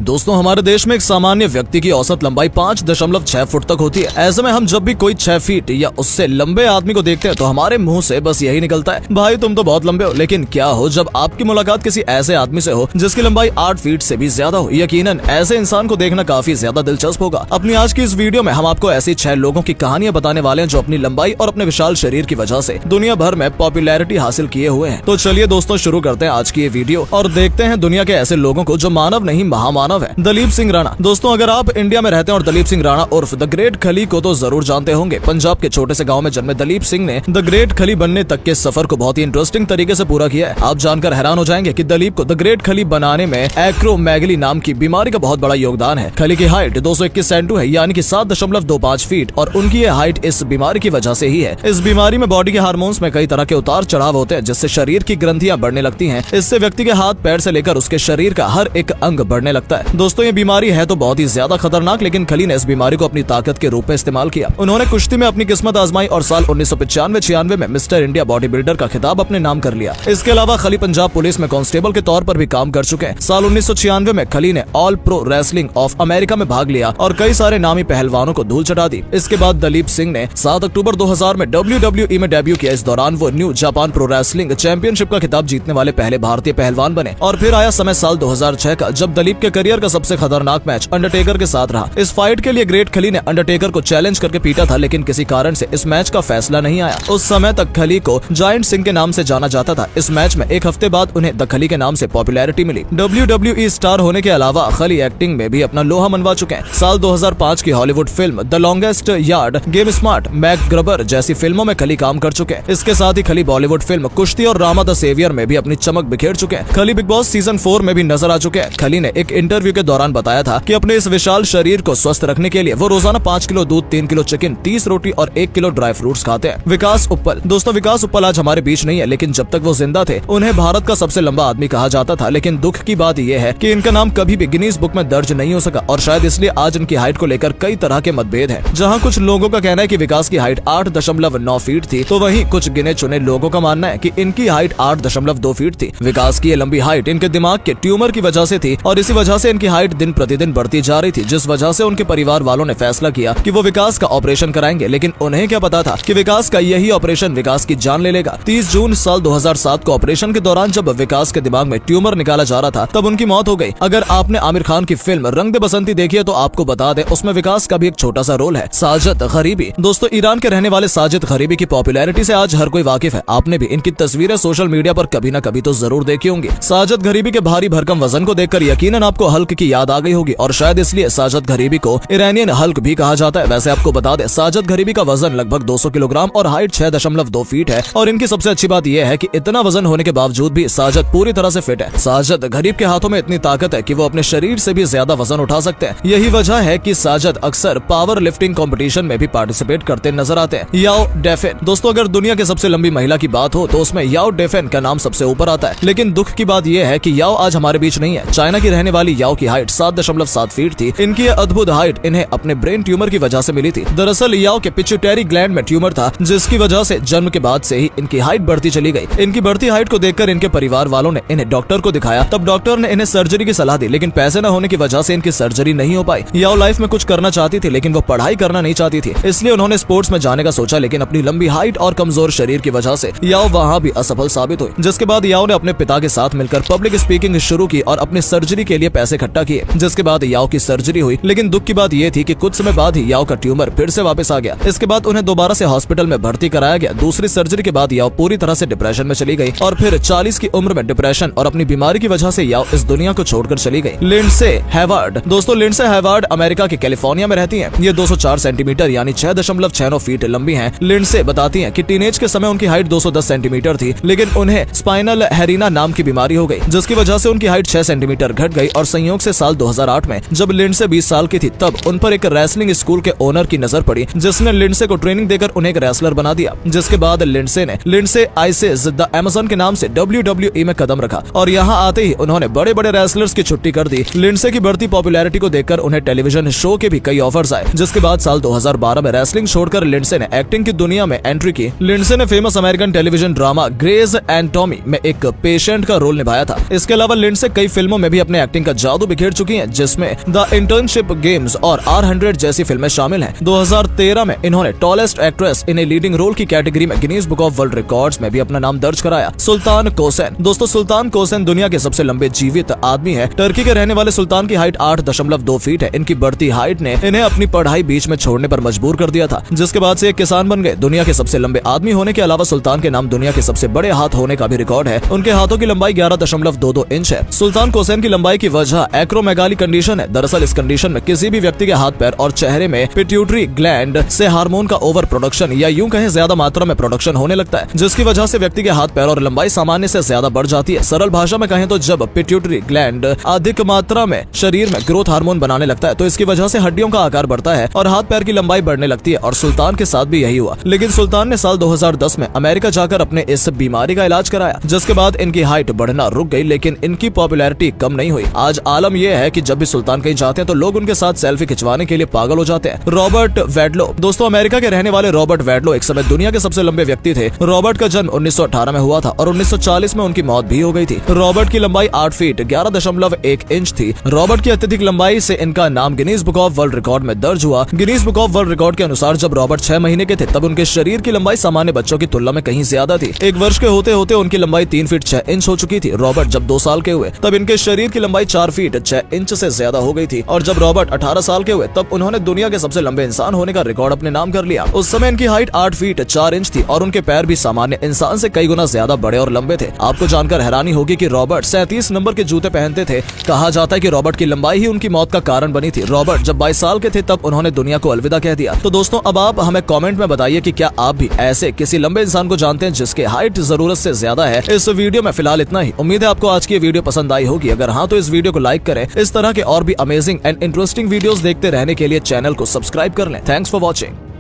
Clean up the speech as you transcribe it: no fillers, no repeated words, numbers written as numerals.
दोस्तों हमारे देश में एक सामान्य व्यक्ति की औसत लंबाई 5.6 फुट तक होती है। ऐसे में हम जब भी कोई 6 फीट या उससे लंबे आदमी को देखते हैं तो हमारे मुंह से बस यही निकलता है, भाई तुम तो बहुत लंबे हो। लेकिन क्या हो जब आपकी मुलाकात किसी ऐसे आदमी से हो जिसकी लंबाई 8 फीट से भी ज्यादा हो। यकीनन ऐसे इंसान को देखना काफी ज्यादा दिलचस्प होगा। अपनी आज की इस वीडियो में हम आपको ऐसी 6 लोगों की कहानियां बताने वाले हैं जो अपनी लंबाई और अपने विशाल शरीर की वजह से दुनिया भर में पॉपुलैरिटी हासिल किए हुए हैं। तो चलिए दोस्तों शुरू करते हैं आज की ये वीडियो और देखते हैं दुनिया के ऐसे लोगों को जो मानव नहीं महामानव है। दलीप सिंह राणा। दोस्तों अगर आप इंडिया में रहते हैं और दलीप सिंह राणा उर्फ द ग्रेट खली को तो जरूर जानते होंगे। पंजाब के छोटे से गांव में जन्मे दलीप सिंह ने द ग्रेट खली बनने तक के सफर को बहुत ही इंटरेस्टिंग तरीके से पूरा किया है। आप जानकर हैरान हो जाएंगे कि दलीप को द ग्रेट खली बनाने में एक्रोमेगली नाम की बीमारी का बहुत बड़ा योगदान है। खली की हाइट 221 सेंटू है, यानी कि 7.25 फीट, और उनकी ये हाइट इस बीमारी की वजह से ही है। इस बीमारी में बॉडी के हार्मोन्स में कई तरह के उतार चढ़ाव होते हैं जिससे शरीर की ग्रंथियां बढ़ने लगती हैं। इससे व्यक्ति के हाथ पैर से लेकर उसके शरीर का हर एक अंग बढ़ने लगता है। दोस्तों ये बीमारी है तो बहुत ही ज्यादा खतरनाक, लेकिन खली ने इस बीमारी को अपनी ताकत के रूप में इस्तेमाल किया। उन्होंने कुश्ती में अपनी किस्मत आजमाई और साल 1995-96 में मिस्टर इंडिया बॉडी बिल्डर का खिताब अपने नाम कर लिया। इसके अलावा खली पंजाब पुलिस में कांस्टेबल के तौर पर भी काम कर चुके हैं। साल 1996 में खली ने all pro wrestling of America में भाग लिया और कई सारे नामी पहलवानों को धूल चटा दी। इसके बाद दलीप सिंह ने 7 अक्टूबर 2000 में WWE में डेब्यू किया। इस दौरान वो new Japan pro wrestling championship का खिताब जीतने वाले पहले भारतीय पहलवान बने। और फिर आया समय साल 2006 का, जब दलीप के करियर का सबसे खतरनाक मैच अंडरटेकर के साथ रहा। इस फाइट के लिए ग्रेट खली ने अंडरटेकर को चैलेंज करके पीटा था, लेकिन किसी कारण से इस मैच का फैसला नहीं आया। उस समय तक खली को जायंट सिंह के नाम से जाना जाता था। इस मैच में एक हफ्ते बाद उन्हें द खली के नाम से पॉपुलैरिटी मिली। WWE स्टार होने के अलावा खली एक्टिंग में भी अपना लोहा मनवा चुके हैं। साल 2005 की Hollywood film the longest yard, game smart, MacGruber जैसी फिल्मों में खली काम कर चुके हैं। इसके साथ ही खली बॉलीवुड फिल्म कुश्ती और रामा द सेवियर में भी अपनी चमक बिखेर चुके हैं। खली बिग बॉस सीजन 4 में भी नजर आ चुके हैं। खली ने एक इंटरव्यू के दौरान बताया था कि अपने इस विशाल शरीर को स्वस्थ रखने के लिए वो रोजाना 5 किलो दूध, 3 किलो चिकन, 30 रोटी और 1 किलो ड्राई फ्रूट्स खाते हैं। विकास उप्पल। दोस्तों विकास उप्पल आज हमारे बीच नहीं है, लेकिन जब तक वो जिंदा थे उन्हें भारत का सबसे लंबा आदमी कहा जाता था। लेकिन दुख की बात यह है कि इनका नाम कभी भी गिनीज बुक में दर्ज नहीं हो सका और शायद इसलिए आज इनकी हाइट को लेकर कई तरह के मतभेद हैं। जहां कुछ लोगों का कहना है कि विकास की हाइट 8.9 फीट थी, तो वहीं कुछ गिने चुने लोगों का मानना है कि इनकी हाइट 8.2 फीट थी। विकास की ये लंबी हाइट इनके दिमाग के ट्यूमर की वजह से थी और इसी वजह से इनकी हाइट दिन प्रतिदिन बढ़ती जा रही थी, जिस वजह से उनके परिवार वालों ने फैसला किया कि वो विकास का ऑपरेशन कराएंगे। लेकिन उन्हें क्या पता था कि विकास का यही ऑपरेशन विकास की जान ले लेगा। 30 जून साल 2007 को ऑपरेशन के दौरान जब विकास के दिमाग में ट्यूमर निकाला जा रहा था तब उनकी मौत हो गई। अगर आपने आमिर खान की फिल्म रंग दे बसंती देखी है तो आपको बता दें उसमें विकास का भी एक छोटा सा रोल है। साजिद गरीबी। दोस्तों ईरान के रहने वाले साजिद गरीबी की पॉपुलैरिटी से आज हर कोई वाकिफ है। आपने भी इनकी तस्वीरें सोशल मीडिया पर कभी न कभी तो जरूर देखी होंगी। साजिद गरीबी के भारी भरकम वजन को देखकर यकीनन आपको हल्क की याद आ गई होगी और शायद इसलिए साजिद गरीबी को ईरानियन हल्क भी कहा जाता है। वैसे आपको बता दें साजिद गरीबी का वजन लगभग 200 किलोग्राम और हाइट 6.2 फीट है। और इनकी सबसे अच्छी बात यह है कि इतना वजन होने के बावजूद भी साजिद पूरी तरह से फिट है। साजिद गरीब के हाथों में इतनी ताकत है कि वो अपने शरीर से भी ज्यादा वजन उठा सकते हैं। यही वजह है कि साजिद अक्सर पावर लिफ्टिंग कंपटीशन में भी पार्टिसिपेट करते नजर आते हैं। याओ डेफेन। दोस्तों अगर दुनिया की सबसे लंबी महिला की बात हो तो उसमें याओ डेफेन का नाम सबसे ऊपर आता है। लेकिन दुख की बात यह है कि याओ आज हमारे बीच नहीं है। चाइना की रहने वाली याओ की हाइट 7.7 फीट थी। इनकी यह अद्भुत हाइट इन्हें अपने ब्रेन ट्यूमर की वजह से मिली थी। दरअसल याओ के पिट्यूटरी ग्लैंड में ट्यूमर था, जिसकी वजह से जन्म के बाद से ही इनकी हाइट बढ़ती चली गई। इनकी बढ़ती हाइट को देखकर इनके परिवार वालों ने इन्हें डॉक्टर को दिखाया। तब डॉक्टर ने इन्हें सर्जरी की सलाह दी, लेकिन पैसे न होने की वजह से इनकी सर्जरी नहीं हो पाई। याओ लाइफ में कुछ करना चाहती थी, लेकिन वो पढ़ाई करना नहीं चाहती थी, इसलिए उन्होंने स्पोर्ट्स में जाने का सोचा। लेकिन अपनी लंबी हाइट और कमजोर शरीर की वजह से याओ वहाँ भी असफल साबित हुई। जिसके बाद याओ ने अपने पिता के साथ मिलकर पब्लिक स्पीकिंग शुरू की और अपने सर्जरी के लिए पैसे इकट्ठा किए। जिसके बाद याओ की सर्जरी हुई, लेकिन दुख की बात यह थी कि कुछ समय बाद ही याओ का ट्यूमर फिर से वापस आ गया। इसके बाद उन्हें दोबारा से हॉस्पिटल में भर्ती कराया गया। दूसरी सर्जरी के बाद याओ पूरी तरह से डिप्रेशन में चली गई और फिर 40 की उम्र में डिप्रेशन और अपनी बीमारी की वजह से याओ इस दुनिया को छोड़कर चली गई। लिंडसे हैवार्ड। दोस्तों लिंडसे हैवार्ड अमेरिका के कैलिफोर्निया में रहती हैं। ये 204 सेंटीमीटर यानी 6.69 फीट लंबी हैं। लिंडसे बताती हैं कि टीनेज के समय उनकी हाइट 210 सेंटीमीटर थी, लेकिन उन्हें स्पाइनल हेरिना नाम की बीमारी हो गई, जिसकी वजह से उनकी हाइट 6 सेंटीमीटर घट गई। और संयोग से साल 2008 में जब लिंडसे 20 साल की थी तब उन पर एक रेसलिंग स्कूल के ओनर की नजर पड़ी, जिसने लिंडसे को ट्रेनिंग देकर उन्हें एक रेसलर बना दिया। जिसके बाद लिंडसे ने लिंडसे आइसेस द अमेज़न के नाम से WWE में कदम रखा और यहाँ आते ही उन्होंने बड़े बड़े रेसलर्स की छुट्टी कर दी। लिंडसे की बढ़ती पॉपुलैरिटी को देखकर उन्हें टेलीविजन शो के भी कई ऑफर्स आए। जिसके बाद साल 2012 में रेसलिंग छोड़कर लिंडसे ने एक्टिंग की दुनिया में एंट्री की। लिंडसे ने famous American television drama Grey's Anatomy में एक पेशेंट का रोल निभाया था। इसके अलावा लिंडसे कई फिल्मों में भी अपने एक्टिंग का जादू बिखेर चुकी हैं, जिसमें द इंटर्नशिप गेम्स और R100 जैसी फिल्में शामिल हैं। 2013 में इन्होंने tallest actress in a leading role की कैटेगरी में Guinness Book of World Records में भी अपना नाम दर्ज कराया। सुल्तान कोसेन। दोस्तों, सुल्तान कोसेन दुनिया के सबसे लंबे जीवित आदमी है। टर्की के रहने वाले सुल्तान की हाइट 8.2 फीट है। इनकी बढ़ती हाइट ने इन्हें अपनी पढ़ाई बीच में छोड़ने पर मजबूर कर दिया था, जिसके बाद से एक किसान बन गए। दुनिया के सबसे लंबे आदमी होने के अलावा सुल्तान के नाम दुनिया के सबसे बड़े हाथ होने का भी रिकॉर्ड है। उनके हाथों की लंबाई 11.22 इंच है। सुल्तान कोसेन की लंबाई की वजह एक्रोमेगाली कंडीशन है। दरअसल इस कंडीशन में किसी भी व्यक्ति के हाथ पैर और चेहरे में पिट्यूटरी ग्लैंड से हार्मोन का ओवर प्रोडक्शन या यूं कहें ज्यादा मात्रा में प्रोडक्शन होने लगता है, जिसकी वजह से व्यक्ति के हाथ पैर और लंबाई सामान्य से ज्यादा बढ़ जाती है। सरल भाषा में कहें तो जब पिट्यूटरी ग्लैंड अधिक मात्रा में शरीर में ग्रोथ हार्मोन बनाने लगता है तो इसकी वजह से हड्डियों का आकार बढ़ता है और हाथ पैर की लंबाई बढ़ने लगती है। और सुल्तान के साथ भी यही हुआ। लेकिन सुल्तान ने साल 2010 में अमेरिका जाकर अपने इस बीमारी का इलाज कराया, जिसके बाद इनकी हाइट बढ़ना रुक गई, लेकिन इनकी पॉपुलैरिटी कम नहीं हुई। आज आलम यह है कि जब भी सुल्तान कहीं जाते हैं तो लोग उनके साथ सेल्फी खिंचवाने के लिए पागल हो जाते हैं। Robert Wadlow. दोस्तों, अमेरिका के रहने वाले रॉबर्ट वैडलो एक समय दुनिया के सबसे लंबे व्यक्ति थे। रॉबर्ट का जन्म 1918 में हुआ था और 1940 में उनकी मौत भी हो गई थी। रॉबर्ट की लंबाई 8 फीट 11.1 इंच थी। रॉबर्ट की अत्यधिक लंबाई से इनका नाम Guinness Book of world record में दर्ज हुआ। Guinness Book of world record के अनुसार जब रॉबर्ट 6 महीने के थे तब उनके शरीर की लंबाई सामान्य बच्चों की तुलना में कहीं ज्यादा थी। 1 वर्ष के होते होते उनकी लंबाई 3 फीट 6 इंच हो चुकी थी। रॉबर्ट जब 2 साल के हुए तब इनके शरीर की लंबाई 4 फीट 6 इंच से ज्यादा हो गई थी। और जब रॉबर्ट 18 साल के हुए तब उन्होंने दुनिया के सबसे लंबे इंसान होने का रिकॉर्ड अपने नाम कर लिया। उस समय इनकी हाइट 8 फीट 4 इंच थी और उनके पैर भी सामान्य इंसान से कई गुना ज्यादा बड़े और लंबे थे। आपको जानकर हैरानी होगी कि रॉबर्ट 37 नंबर के जूते पहनते थे। कहा जाता है कि रॉबर्ट की लंबाई ही उनकी मौत का कारण बनी थी। रॉबर्ट जब 22 साल के थे तब उन्होंने दुनिया को अलविदा कह दिया। तो दोस्तों, अब आप हमें कमेंट में बताइए कि क्या आप भी ऐसे किसी लंबे इंसान को जानते हैं जिसके हाइट जरूरत से ज्यादा है। इस वीडियो में फिलहाल इतना ही। उम्मीद है आपको आज की वीडियो पसंद आई होगी। अगर हाँ तो इस वीडियो को लाइक करें। इस तरह के और भी अमेजिंग एंड इंटरेस्टिंग वीडियोस देखते रहने के लिए चैनल को सब्सक्राइब कर लें। Thanks for watching.